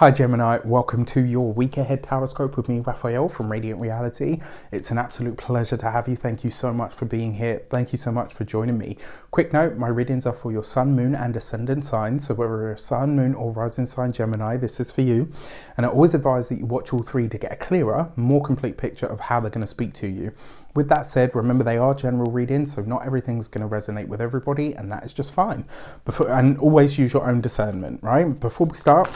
Hi Gemini, welcome to your week ahead horoscope with me, Raphael from Radiant Reality. It's an absolute pleasure to have you. Thank you so much for being here. Thank you so much for joining me. Quick note, my readings are for your sun, moon and ascendant signs. So whether you're a sun, moon or rising sign Gemini, this is for you. And I always advise that you watch all three to get a clearer, more complete picture of how they're going to speak to you. With that said, remember they are general readings, so not everything's going to resonate with everybody, and that is just fine. And always use your own discernment, right? Before we start,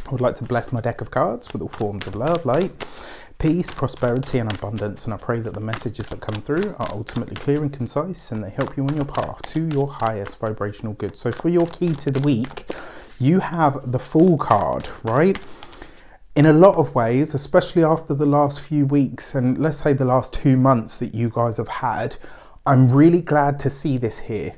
I would like to bless my deck of cards with all forms of love, light, peace, prosperity and abundance, and I pray that the messages that come through are ultimately clear and concise and they help you on your path to your highest vibrational good. So for your key to the week, you have the Fool card, right? In a lot of ways, especially after the last few weeks and let's say the last 2 months that you guys have had, I'm really glad to see this here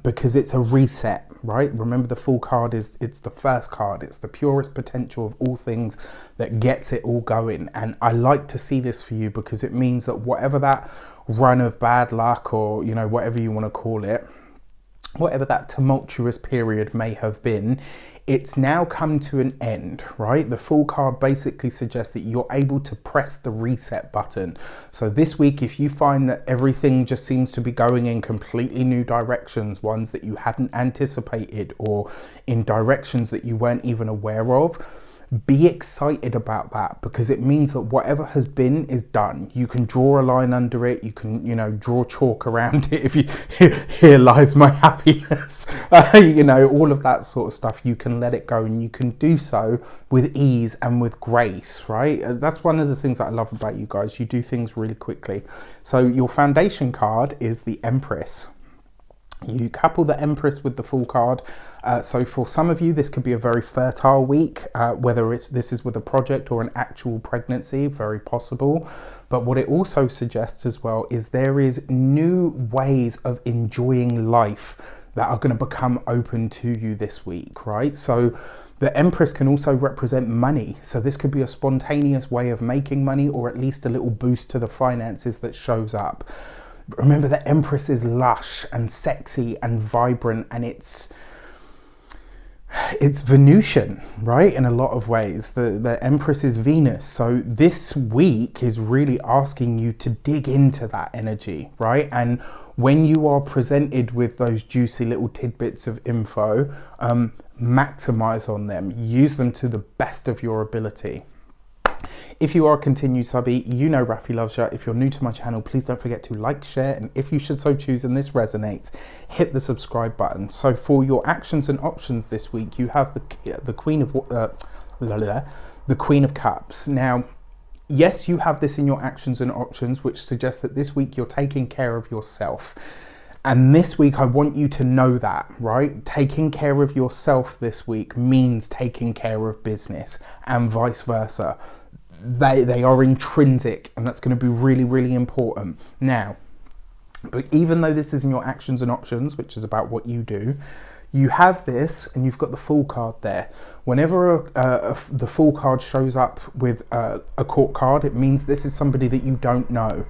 because it's a reset, right? Remember the Fool card it's the first card. It's the purest potential of all things that gets it all going. And I like to see this for you because it means that whatever that run of bad luck or, you know, whatever you want to call it, whatever that tumultuous period may have been, it's now come to an end, right? The Fool card basically suggests that you're able to press the reset button. So this week, if you find that everything just seems to be going in completely new directions, ones that you hadn't anticipated or in directions that you weren't even aware of, be excited about that because it means that whatever has been is done. You can draw a line under it. You can, you know, draw chalk around it. If you, here lies my happiness, you know, all of that sort of stuff. You can let it go and you can do so with ease and with grace, right? That's one of the things that I love about you guys. You do things really quickly. So your foundation card is the Empress. You couple the Empress with the Fool card. So for some of you, this could be a very fertile week, whether this is with a project or an actual pregnancy, very possible. But what it also suggests as well is there is new ways of enjoying life that are going to become open to you this week, right? So the Empress can also represent money. So this could be a spontaneous way of making money or at least a little boost to the finances that shows up. Remember, the Empress is lush and sexy and vibrant, and it's Venusian, right? In a lot of ways, the Empress is Venus. So this week is really asking you to dig into that energy, right? And when you are presented with those juicy little tidbits of info, maximize on them, use them to the best of your ability. If you are a continued subby, you know Rafi loves you. If you're new to my channel, please don't forget to like, share, and if you should so choose and this resonates, hit the subscribe button. So for your actions and options this week, you have the Queen of Cups. Now, yes, you have this in your actions and options, which suggests that this week you're taking care of yourself. And this week, I want you to know that, right? Taking care of yourself this week means taking care of business and vice versa. They are intrinsic, and that's going to be really, really important. Now, but even though this is in your actions and options, which is about what you do, you have this and you've got the Fool card there. Whenever the Fool card shows up with a court card, it means this is somebody that you don't know.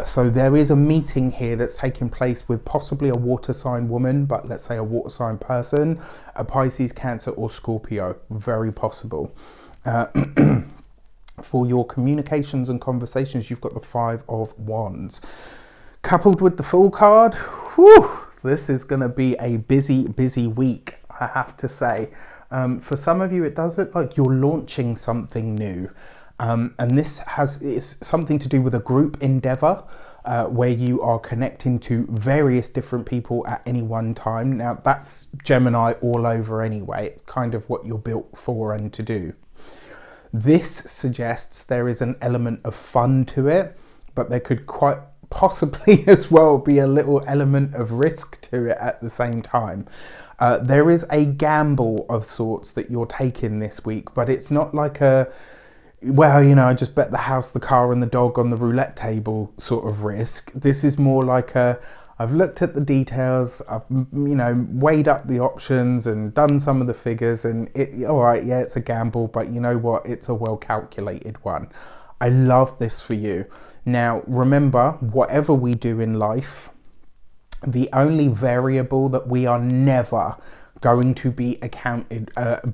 So there is a meeting here that's taking place with possibly a water sign woman, but let's say a water sign person, a Pisces, Cancer or Scorpio, very possible. For your communications and conversations, you've got the Five of Wands. Coupled with the Fool card, whew, this is going to be a busy, busy week, I have to say. For some of you, it does look like you're launching something new. And this is something to do with a group endeavor where you are connecting to various different people at any one time. Now, that's Gemini all over anyway. It's kind of what you're built for and to do. This suggests there is an element of fun to it, but there could quite possibly as well be a little element of risk to it at the same time. There is a gamble of sorts that you're taking this week, but it's not like a, well, you know, I just bet the house, the car and the dog on the roulette table sort of risk. This is more like a, I've looked at the details, I've, you know, weighed up the options and done some of the figures and all right, yeah, it's a gamble, but you know what? It's a well calculated one. I love this for you. Now, remember, whatever we do in life, the only variable that we are never going to be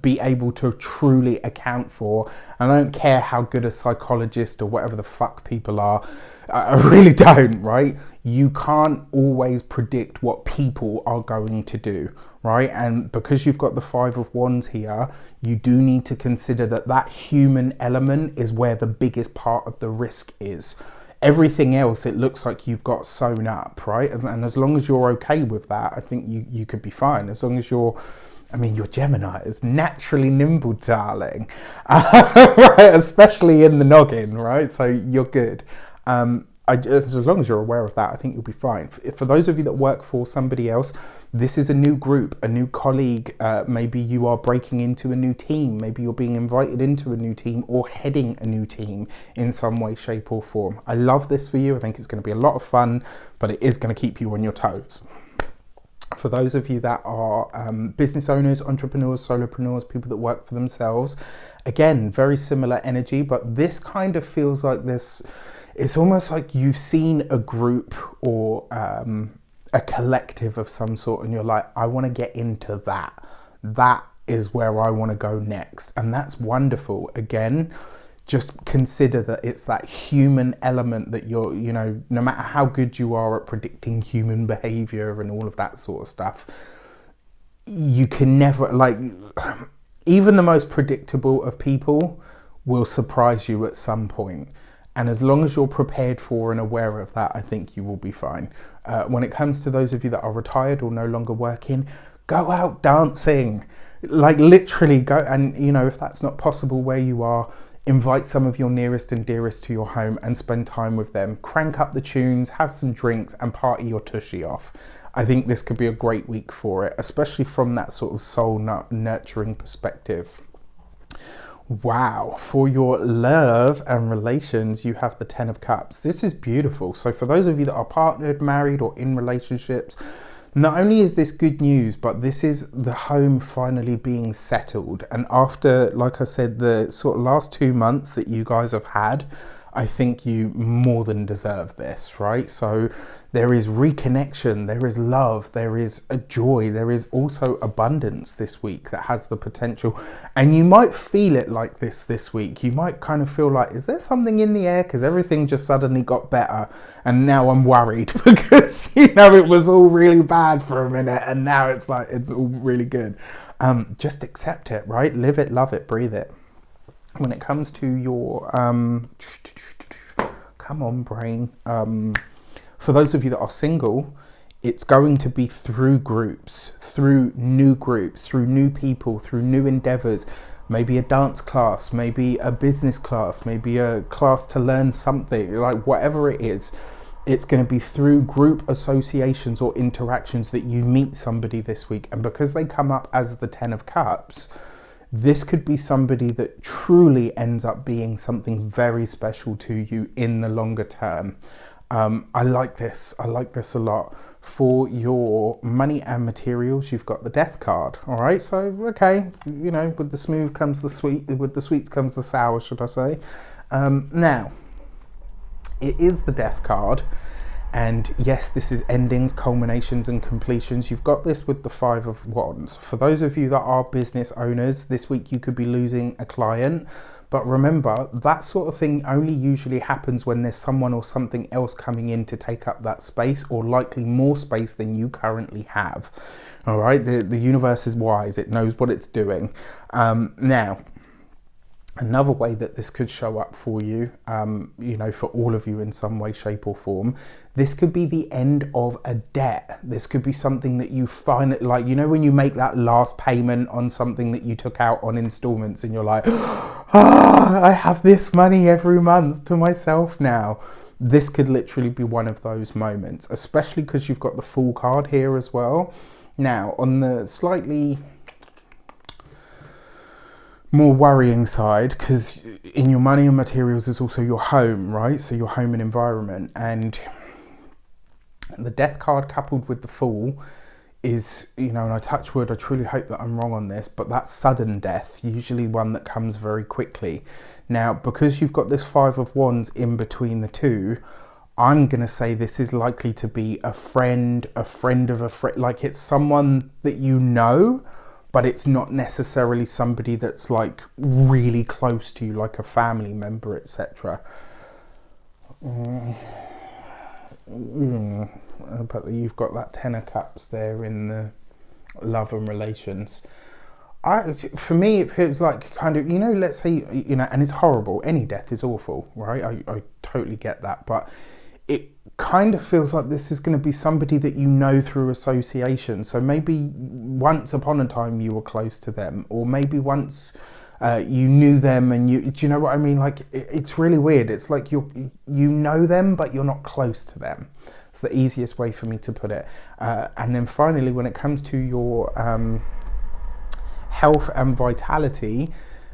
be able to truly account for. And I don't care how good a psychologist or whatever the fuck people are, I really don't, right? You can't always predict what people are going to do, right? And because you've got the Five of Wands here, you do need to consider that human element is where the biggest part of the risk is. Everything else, it looks like you've got sewn up, right? And as long as you're okay with that, I think you could be fine. As long as you're Gemini is naturally nimble, darling, right? Especially in the noggin, right? So you're good. As long as you're aware of that, I think you'll be fine. For those of you that work for somebody else, this is a new group, a new colleague. Maybe you are breaking into a new team. Maybe you're being invited into a new team or heading a new team in some way, shape or form. I love this for you. I think it's going to be a lot of fun, but it is going to keep you on your toes. For those of you that are business owners, entrepreneurs, solopreneurs, people that work for themselves, again, very similar energy, but this kind of feels like this. It's almost like you've seen a group or a collective of some sort and you're like, I want to get into that. That is where I want to go next. And that's wonderful. Again, just consider that it's that human element that you're, no matter how good you are at predicting human behavior and all of that sort of stuff, you can never, even the most predictable of people will surprise you at some point. And as long as you're prepared for and aware of that, I think you will be fine. When it comes to those of you that are retired or no longer working, go out dancing. Literally go. And, if that's not possible where you are, invite some of your nearest and dearest to your home and spend time with them. Crank up the tunes, have some drinks and party your tushy off. I think this could be a great week for it, especially from that sort of soul nurturing perspective. Wow, for your love and relations, you have the Ten of Cups. This is beautiful. So for those of you that are partnered, married, or in relationships, not only is this good news, but this is the home finally being settled. And after, like I said, the sort of last 2 months that you guys have had, I think you more than deserve this, right? So there is reconnection, there is love, there is a joy, there is also abundance this week that has the potential. And you might feel it like this week. You might kind of feel like, is there something in the air? Because everything just suddenly got better. And now I'm worried because, it was all really bad for a minute. And now it's like, it's all really good. Just accept it, right? Live it, love it, breathe it. When it comes to your, come on brain, for those of you that are single, it's going to be through groups, through new people, through new endeavors, maybe a dance class, maybe a business class, maybe a class to learn something, like whatever it is. It's going to be through group associations or interactions that you meet somebody this week. And because they come up as the Ten of Cups, this could be somebody that truly ends up being something very special to you in the longer term. I like this. I like this a lot. For your money and materials, you've got the Death card. All right. So, okay. With the smooth comes the sweet. With the sweets comes the sour, should I say. Now, it is the Death card. And yes, this is endings, culminations and completions. You've got this with the Five of Wands. For those of you that are business owners, this week you could be losing a client. But remember, that sort of thing only usually happens when there's someone or something else coming in to take up that space, or likely more space than you currently have. All right, the universe is wise. It knows what it's doing. Now, another way that this could show up for you, for all of you in some way, shape or form, this could be the end of a debt. This could be something that you find, when you make that last payment on something that you took out on installments and you're like, I have this money every month to myself now. This could literally be one of those moments, especially because you've got the Fool card here as well. Now, on the slightly more worrying side, because in your money and materials is also your home, right? So your home and environment, and the Death card coupled with the Fool is, and I touch wood, I truly hope that I'm wrong on this, but that's sudden death, usually one that comes very quickly. Now, because you've got this Five of Wands in between the two, I'm going to say this is likely to be a friend of a friend. Like, it's someone that you know, but it's not necessarily somebody that's like really close to you, like a family member, etc. But you've got that 10 of cups there in the love and relations. For me, it feels like kind of, let's say, and it's horrible. Any death is awful, right? I totally get that. But it kind of feels like this is going to be somebody that you know through association. So maybe once upon a time you were close to them, or maybe once you knew them, and do you know what I mean? Like, it's really weird. It's like you know them, but you're not close to them. It's the easiest way for me to put it. And then finally, when it comes to your health and vitality,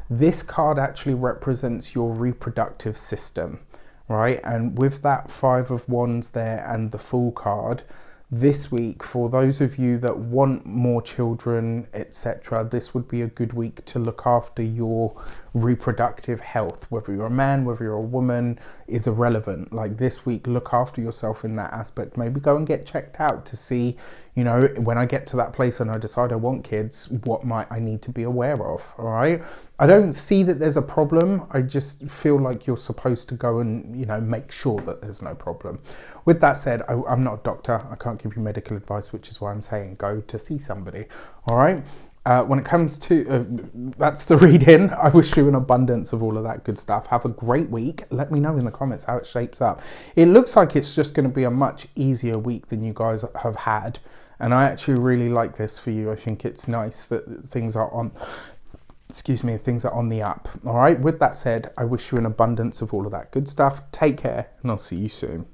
this card actually represents your reproductive system, right? And with that 5 of Wands there and the Fool card, this week, for those of you that want more children, etc., this would be a good week to look after your reproductive health. Whether you're a man, whether you're a woman, is irrelevant. Like, this week, look after yourself in that aspect. Maybe go and get checked out to see, when I get to that place and I decide I want kids, what might I need to be aware of, all right? I don't see that there's a problem. I just feel like you're supposed to go and, make sure that there's no problem. With that said, I'm not a doctor. I can't give you medical advice, which is why I'm saying go to see somebody, all right? When it comes to, that's the reading. I wish you an abundance of all of that good stuff. Have a great week. Let me know in the comments how it shapes up. It looks like it's just going to be a much easier week than you guys have had. And I actually really like this for you. I think it's nice that things are on the up. All right. With that said, I wish you an abundance of all of that good stuff. Take care, and I'll see you soon.